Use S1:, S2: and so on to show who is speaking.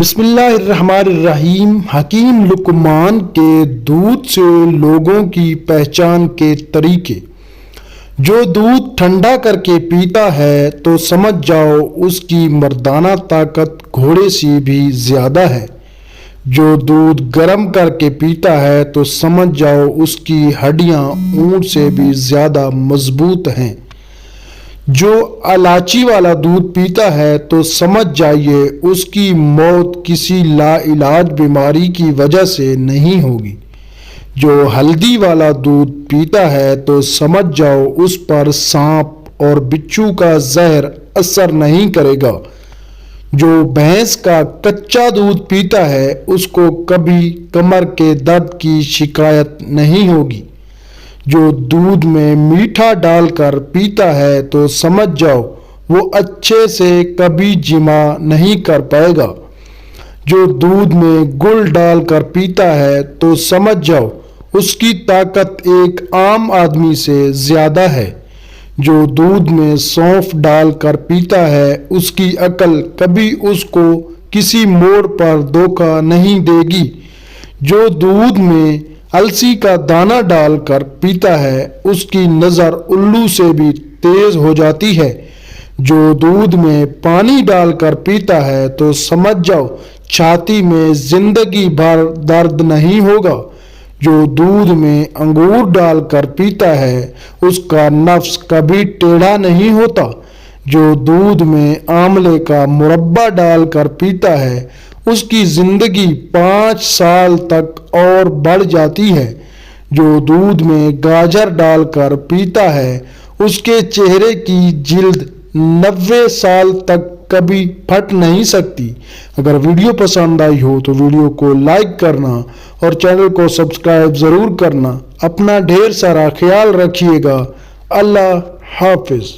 S1: بسم اللہ الرحمن الرحیم۔ حکیم لقمان کے دودھ سے لوگوں کی پہچان کے طریقے۔ جو دودھ ٹھنڈا کر کے پیتا ہے تو سمجھ جاؤ اس کی مردانہ طاقت گھوڑے سے بھی زیادہ ہے۔ جو دودھ گرم کر کے پیتا ہے تو سمجھ جاؤ اس کی ہڈیاں اونٹ سے بھی زیادہ مضبوط ہیں۔ جو الائچی والا دودھ پیتا ہے تو سمجھ جائیے اس کی موت کسی لا علاج بیماری کی وجہ سے نہیں ہوگی۔ جو ہلدی والا دودھ پیتا ہے تو سمجھ جاؤ اس پر سانپ اور بچھو کا زہر اثر نہیں کرے گا۔ جو بھینس کا کچا دودھ پیتا ہے اس کو کبھی کمر کے درد کی شکایت نہیں ہوگی۔ جو دودھ میں میٹھا ڈال کر پیتا ہے تو سمجھ جاؤ وہ اچھے سے کبھی جمع نہیں کر پائے گا۔ جو دودھ میں گل ڈال کر پیتا ہے تو سمجھ جاؤ اس کی طاقت ایک عام آدمی سے زیادہ ہے۔ جو دودھ میں سونف ڈال کر پیتا ہے اس کی عقل کبھی اس کو کسی موڑ پر دھوکہ نہیں دے گی۔ جو دودھ میں السی کا دانہ ڈال کر پیتا ہے اس کی نظر الو سے بھی تیز ہو جاتی ہے۔ جو دودھ میں پانی ڈال کر پیتا ہے تو سمجھ جاؤ چھاتی میں زندگی بھر درد نہیں ہوگا۔ جو دودھ میں انگور ڈال کر پیتا ہے اس کا نفس کبھی ٹیڑھا نہیں ہوتا۔ جو دودھ میں آملے کا مربع ڈال کر پیتا ہے اس کی زندگی 5 سال تک اور بڑھ جاتی ہے۔ جو دودھ میں گاجر ڈال کر پیتا ہے اس کے چہرے کی جلد 90 سال تک کبھی پھٹ نہیں سکتی۔ اگر ویڈیو پسند آئی ہو تو ویڈیو کو لائک کرنا اور چینل کو سبسکرائب ضرور کرنا۔ اپنا ڈھیر سارا خیال رکھیے گا۔ اللہ حافظ۔